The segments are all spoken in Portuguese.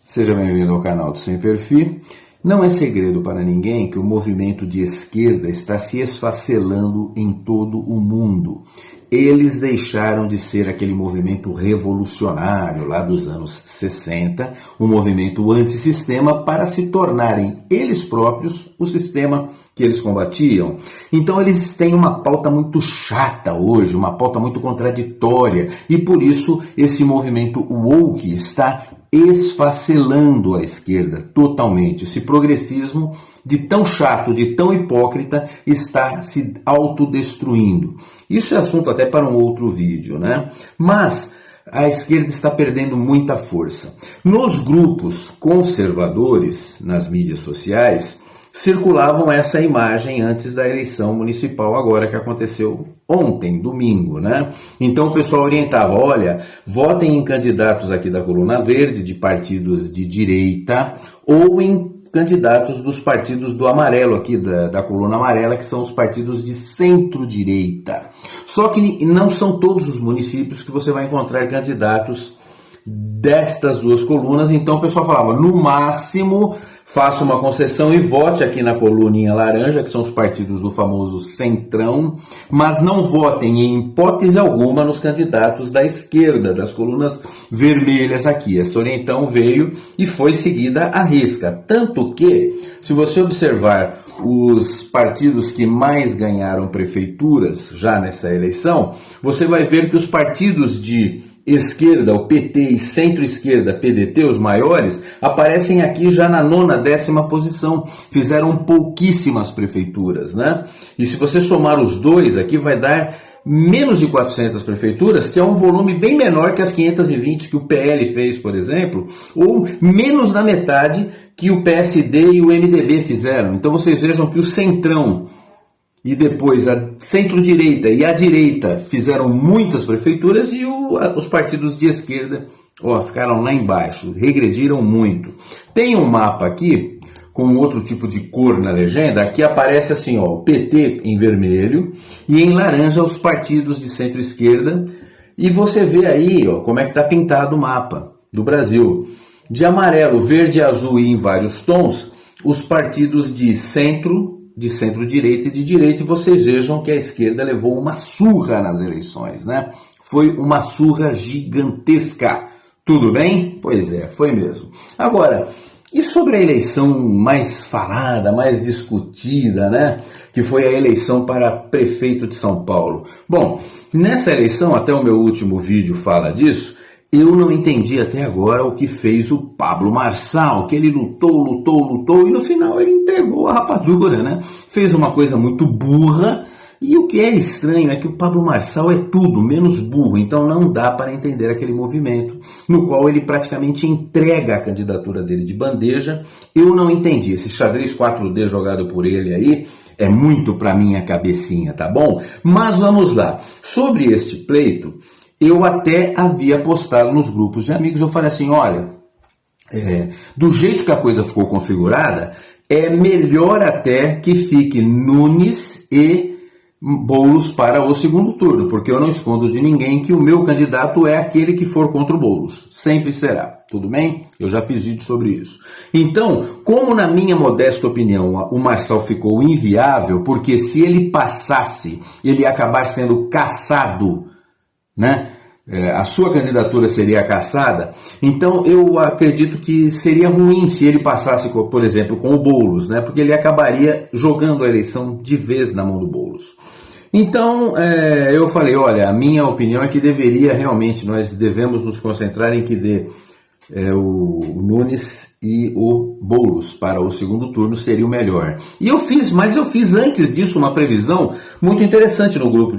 Seja bem-vindo ao canal do Sem Perfil. Não é segredo para ninguém que o movimento de esquerda está se esfacelando em todo o mundo. Eles deixaram de ser aquele movimento revolucionário lá dos anos 60, o movimento antissistema, para se tornarem eles próprios o sistema que eles combatiam. Então eles têm uma pauta muito chata hoje, uma pauta muito contraditória, e por isso esse movimento woke está esfacelando a esquerda totalmente. Esse progressismo de tão chato, de tão hipócrita, está se autodestruindo. Isso é assunto até para um outro vídeo, né? Mas a esquerda está perdendo muita força. Nos grupos conservadores, nas mídias sociais, circulavam essa imagem antes da eleição municipal agora que aconteceu ontem, domingo, né? Então o pessoal orientava, olha, votem em candidatos aqui da Coluna Verde, de partidos de direita, ou em candidatos dos partidos do amarelo aqui, da coluna amarela, que são os partidos de centro-direita. Só que não são todos os municípios que você vai encontrar candidatos destas duas colunas, então o pessoal falava, no máximo, faça uma concessão e vote aqui na coluninha laranja, que são os partidos do famoso centrão, mas não votem em hipótese alguma nos candidatos da esquerda, das colunas vermelhas aqui. Essa orientação veio e foi seguida à risca. Tanto que, se você observar os partidos que mais ganharam prefeituras já nessa eleição, você vai ver que os partidos de esquerda, o PT, e centro-esquerda, PDT, os maiores, aparecem aqui já na nona, 10ª posição. Fizeram pouquíssimas prefeituras, né? E se você somar os dois aqui, vai dar menos de 400 prefeituras, que é um volume bem menor que as 520 que o PL fez, por exemplo, ou menos da metade que o PSD e o MDB fizeram. Então vocês vejam que o centrão e depois a centro-direita e a direita fizeram muitas prefeituras e os partidos de esquerda ficaram lá embaixo, regrediram muito. Tem um mapa aqui com outro tipo de cor na legenda, aqui aparece assim, o PT em vermelho e em laranja os partidos de centro-esquerda, e você vê aí como é que está pintado o mapa do Brasil. De amarelo, verde e azul e em vários tons, os partidos de centro-direita e de direita, e vocês vejam que a esquerda levou uma surra nas eleições, né? Foi uma surra gigantesca. Tudo bem? Pois é, foi mesmo. Agora, e sobre a eleição mais falada, mais discutida, né? Que foi a eleição para prefeito de São Paulo. Bom, nessa eleição, até o meu último vídeo fala disso, eu não entendi até agora o que fez o Pablo Marçal, que ele lutou e no final ele entregou a rapadura, né? Fez uma coisa muito burra, e o que é estranho é que o Pablo Marçal é tudo menos burro, então não dá para entender aquele movimento no qual ele praticamente entrega a candidatura dele de bandeja. Eu não entendi, esse xadrez 4D jogado por ele aí é muito para minha cabecinha, tá bom? Mas vamos lá, sobre este pleito, eu até havia postado nos grupos de amigos, eu falei assim, olha, do jeito que a coisa ficou configurada, é melhor até que fique Nunes e Boulos para o segundo turno, porque eu não escondo de ninguém que o meu candidato é aquele que for contra o Boulos, sempre será, tudo bem? Eu já fiz vídeo sobre isso. Então, como na minha modesta opinião o Marçal ficou inviável, porque se ele passasse, ele ia acabar sendo caçado, né? A sua candidatura seria caçada, então eu acredito que seria ruim se ele passasse, por exemplo, com o Boulos, né? Porque ele acabaria jogando a eleição de vez na mão do Boulos. Então eu falei, olha, a minha opinião é que nós devemos nos concentrar em que dê o Nunes e o Boulos para o segundo turno seria o melhor. E eu fiz antes disso uma previsão muito interessante no grupo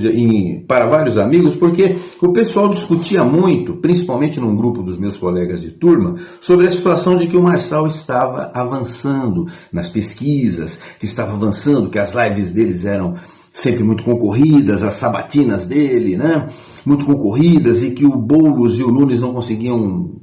para vários amigos, porque o pessoal discutia muito, principalmente num grupo dos meus colegas de turma, sobre a situação de que o Marçal estava avançando nas pesquisas, que estava avançando, que as lives deles eram sempre muito concorridas, as sabatinas dele, né, muito concorridas, e que o Boulos e o Nunes não conseguiam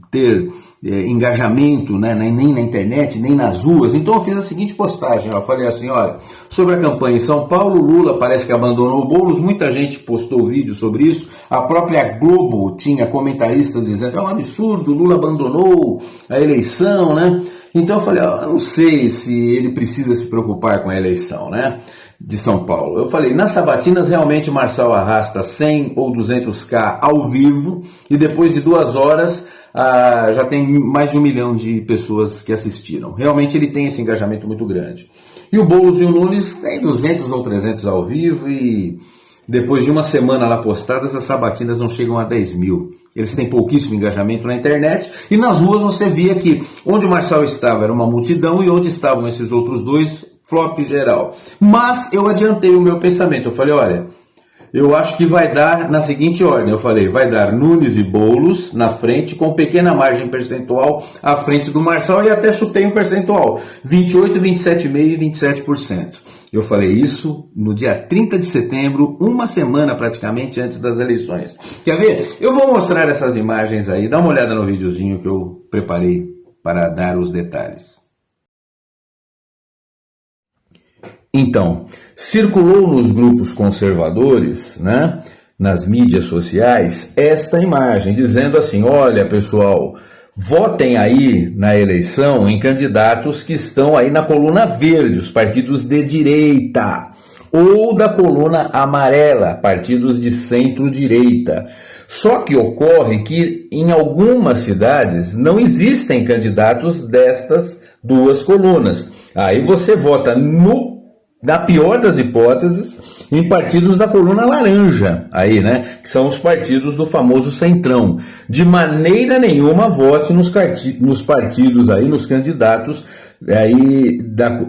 ter engajamento, né, nem na internet, nem nas ruas. Então eu fiz a seguinte postagem, eu falei assim, olha, sobre a campanha em São Paulo, Lula parece que abandonou o Boulos, muita gente postou vídeo sobre isso, a própria Globo tinha comentaristas dizendo, é um absurdo, Lula abandonou a eleição, né? Então eu falei, eu não sei se ele precisa se preocupar com a eleição, né, de São Paulo. Eu falei, nas sabatinas realmente o Marçal arrasta 100 ou 200k ao vivo e depois de 2 horas já tem mais de 1 milhão de pessoas que assistiram. Realmente ele tem esse engajamento muito grande. E o Boulos e o Nunes tem 200 ou 300 ao vivo e depois de uma semana lá postadas, as sabatinas não chegam a 10 mil. Eles têm pouquíssimo engajamento na internet e nas ruas você via que onde o Marçal estava era uma multidão e onde estavam esses outros dois, flop geral. Mas eu adiantei o meu pensamento, eu falei, olha, eu acho que vai dar na seguinte ordem, eu falei, vai dar Nunes e Boulos na frente, com pequena margem percentual à frente do Marçal e até chutei um percentual, 28, 27,5% e 27%. Eu falei isso no dia 30 de setembro, uma semana praticamente antes das eleições. Quer ver? Eu vou mostrar essas imagens aí, dá uma olhada no videozinho que eu preparei para dar os detalhes. Então, circulou nos grupos conservadores, né, nas mídias sociais, esta imagem, dizendo assim, olha pessoal, votem aí na eleição em candidatos que estão aí na coluna verde, os partidos de direita, ou da coluna amarela, partidos de centro-direita. Só que ocorre que em algumas cidades não existem candidatos destas duas colunas. Aí você vota na pior das hipóteses, em partidos da coluna laranja, aí, né, que são os partidos do famoso centrão. De maneira nenhuma vote nos partidos aí, nos candidatos aí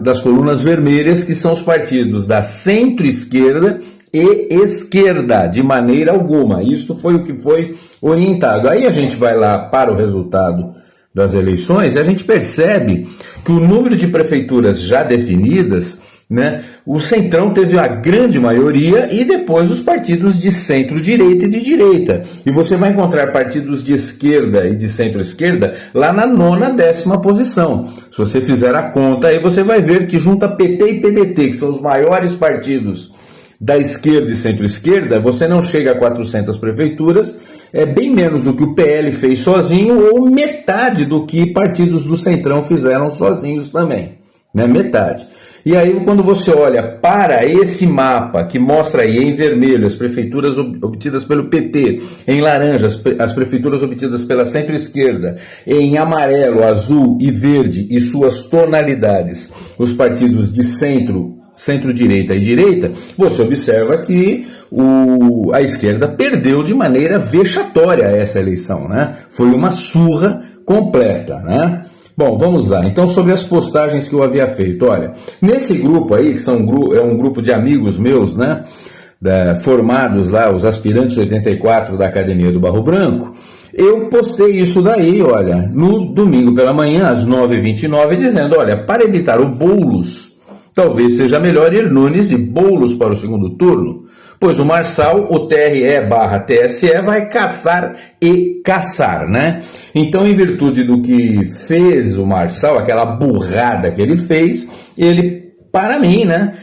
das colunas vermelhas, que são os partidos da centro-esquerda e esquerda, de maneira alguma. Isso foi o que foi orientado. Aí a gente vai lá para o resultado das eleições e a gente percebe que o número de prefeituras já definidas, né, o Centrão teve a grande maioria e depois os partidos de centro-direita e de direita. E você vai encontrar partidos de esquerda e de centro-esquerda lá na 9ª, 10ª posição. Se você fizer a conta, aí você vai ver que junta PT e PDT, que são os maiores partidos da esquerda e centro-esquerda, você não chega a 400 prefeituras, é bem menos do que o PL fez sozinho ou metade do que partidos do Centrão fizeram sozinhos também, né? Metade. E aí quando você olha para esse mapa que mostra aí em vermelho as prefeituras obtidas pelo PT, em laranja as prefeituras obtidas pela centro-esquerda, em amarelo, azul e verde e suas tonalidades, os partidos de centro-direita e direita, você observa que a esquerda perdeu de maneira vexatória essa eleição, né? Foi uma surra completa, né? Bom, vamos lá. Então, sobre as postagens que eu havia feito, olha, nesse grupo aí, que é um grupo de amigos meus, né, formados lá, os aspirantes 84 da Academia do Barro Branco, eu postei isso daí, olha, no domingo pela manhã, às 9h29, dizendo, olha, para evitar o Boulos, talvez seja melhor ir Nunes e Boulos para o segundo turno, pois o Marçal, o TRE/TSE, vai caçar e caçar, né? Então, em virtude do que fez o Marçal, aquela burrada que ele fez, ele, para mim, né,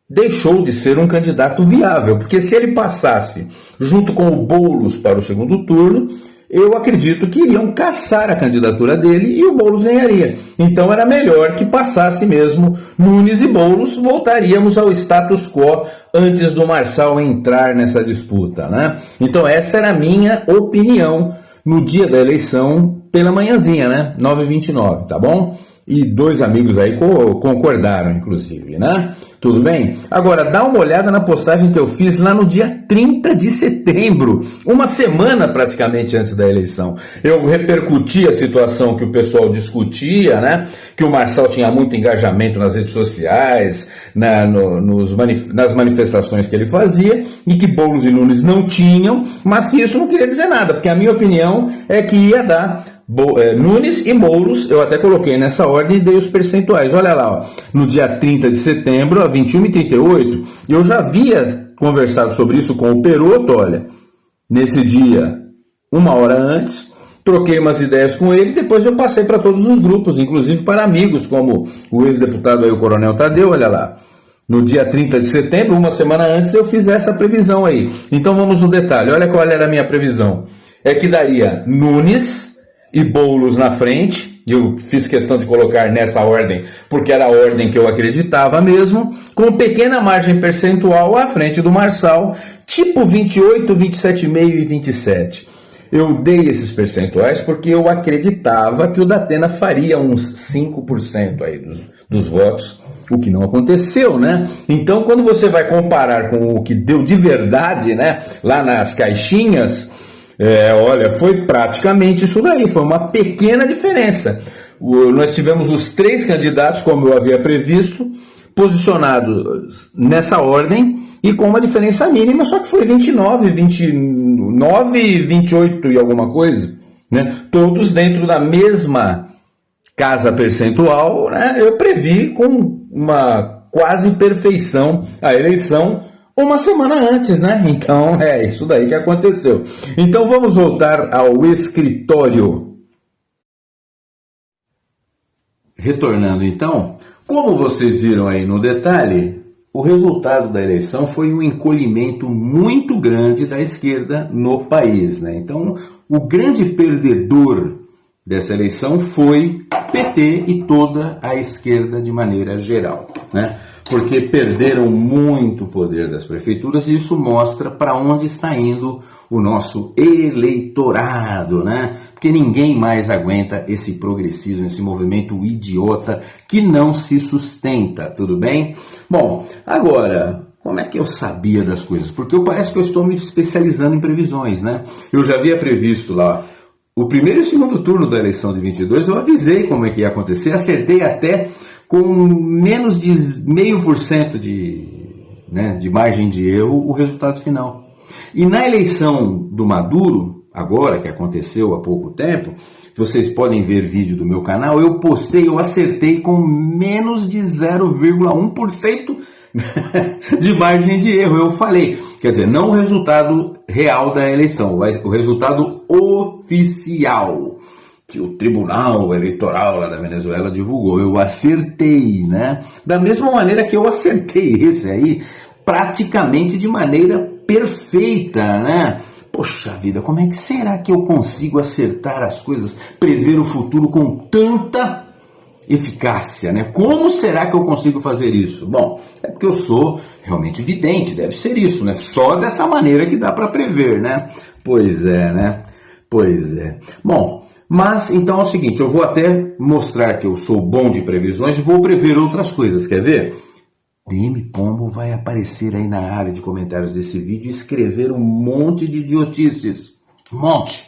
deixou de ser um candidato viável, porque se ele passasse junto com o Boulos para o segundo turno, eu acredito que iriam caçar a candidatura dele e o Boulos ganharia. Então era melhor que passasse mesmo Nunes e Boulos, voltaríamos ao status quo antes do Marçal entrar nessa disputa, né? Então essa era a minha opinião no dia da eleição pela manhãzinha, né? 9h29, tá bom? E 2 amigos aí concordaram, inclusive, né? Tudo bem? Agora, dá uma olhada na postagem que eu fiz lá no dia 30 de setembro, uma semana praticamente antes da eleição. Eu repercuti a situação que o pessoal discutia, né? Que o Marçal tinha muito engajamento nas redes sociais, nas manifestações que ele fazia, e que Boulos e Nunes não tinham, mas que isso não queria dizer nada, porque a minha opinião é que ia dar Nunes e Boulos, eu até coloquei nessa ordem e dei os percentuais. Olha lá, ó, no dia 30 de setembro, a 21h38, eu já havia conversado sobre isso com o Peroto, olha, nesse dia, 1 hora antes, troquei umas ideias com ele, depois eu passei para todos os grupos, inclusive para amigos, como o ex-deputado aí, o Coronel Tadeu, olha lá. No dia 30 de setembro, uma semana antes, eu fiz essa previsão aí. Então vamos no detalhe, olha qual era a minha previsão. É que daria Nunes e Boulos na frente, eu fiz questão de colocar nessa ordem, porque era a ordem que eu acreditava mesmo, com pequena margem percentual à frente do Marçal, tipo 28, 27,5 e 27. Eu dei esses percentuais porque eu acreditava que o Datena faria uns 5% aí dos votos, o que não aconteceu, né? Então, quando você vai comparar com o que deu de verdade, né, lá nas caixinhas, olha, foi praticamente isso daí, foi uma pequena diferença. Nós tivemos os 3 candidatos, como eu havia previsto, posicionados nessa ordem e com uma diferença mínima, só que foi 29, 29, 28 e alguma coisa, né? Todos dentro da mesma casa percentual, né? Eu previ com uma quase perfeição a eleição uma semana antes, né? Então é isso daí que aconteceu. Então vamos voltar ao escritório. Retornando então, como vocês viram aí no detalhe, o resultado da eleição foi um encolhimento muito grande da esquerda no país, né? Então, o grande perdedor dessa eleição foi PT e toda a esquerda de maneira geral, né? Porque perderam muito poder das prefeituras e isso mostra para onde está indo o nosso eleitorado, né? Porque ninguém mais aguenta esse progressismo, esse movimento idiota que não se sustenta, tudo bem? Bom, agora, como é que eu sabia das coisas? Porque parece que eu estou me especializando em previsões, né? Eu já havia previsto lá o primeiro e o segundo turno da eleição de 22, eu avisei como é que ia acontecer, acertei até com menos de 0,5% de margem de erro o resultado final. E na eleição do Maduro, agora que aconteceu há pouco tempo, vocês podem ver vídeo do meu canal, eu acertei com menos de 0,1% de margem de erro. Eu falei, quer dizer, não o resultado real da eleição, o resultado oficial que o Tribunal Eleitoral lá da Venezuela divulgou. Eu acertei, né? Da mesma maneira que eu acertei esse aí, praticamente de maneira perfeita, né? Poxa vida, como é que será que eu consigo acertar as coisas, prever o futuro com tanta eficácia, né? Como será que eu consigo fazer isso? Bom, é porque eu sou realmente vidente, deve ser isso, né? Só dessa maneira que dá para prever, né? Pois é, né? Pois é. Bom, mas então é o seguinte, eu vou até mostrar que eu sou bom de previsões e vou prever outras coisas, quer ver? DM Pombo vai aparecer aí na área de comentários desse vídeo e escrever um monte de idiotices. Um monte.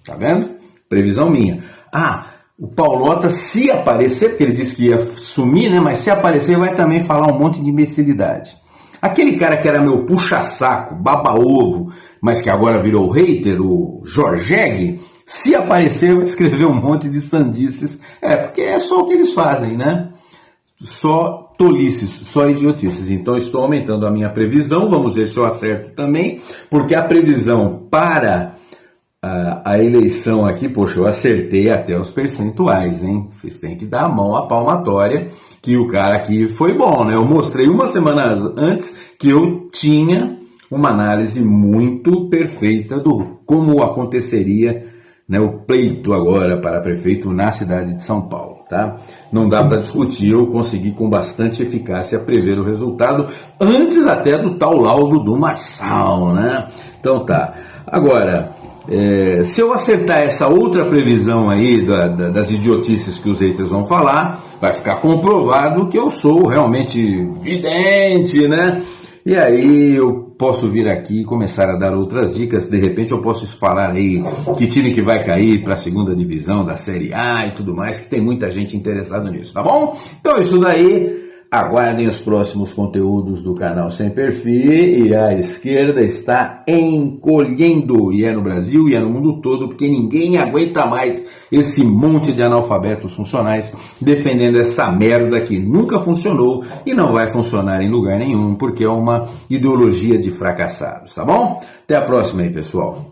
Tá vendo? Previsão minha. Ah, o Paulota, se aparecer, porque ele disse que ia sumir, né? Mas se aparecer, vai também falar um monte de imbecilidade. Aquele cara que era meu puxa-saco, baba-ovo, mas que agora virou hater, o Jorgeg, se aparecer, vai escrever um monte de sandices. Porque é só o que eles fazem, né? Só tolices, só idiotices. Então estou aumentando a minha previsão, vamos ver se eu acerto também, porque a previsão para a eleição aqui, poxa, eu acertei até os percentuais, hein? Vocês têm que dar a mão à palmatória, que o cara aqui foi bom, né? Eu mostrei uma semana antes que eu tinha uma análise muito perfeita do como aconteceria, né, o pleito agora para prefeito na cidade de São Paulo, tá? Não dá para discutir, eu consegui com bastante eficácia prever o resultado, antes até do tal laudo do Marçal, né? Então tá. Agora, se eu acertar essa outra previsão aí das idiotices que os haters vão falar, vai ficar comprovado que eu sou realmente vidente, né? E aí eu posso vir aqui e começar a dar outras dicas. De repente eu posso falar aí que time que vai cair para a segunda divisão da Série A e tudo mais, que tem muita gente interessada nisso, tá bom? Então isso daí, aguardem os próximos conteúdos do canal Sem Perfil. E a esquerda está encolhendo, e é no Brasil e é no mundo todo, porque ninguém aguenta mais esse monte de analfabetos funcionais defendendo essa merda que nunca funcionou e não vai funcionar em lugar nenhum, porque é uma ideologia de fracassados, tá bom? Até a próxima aí, pessoal.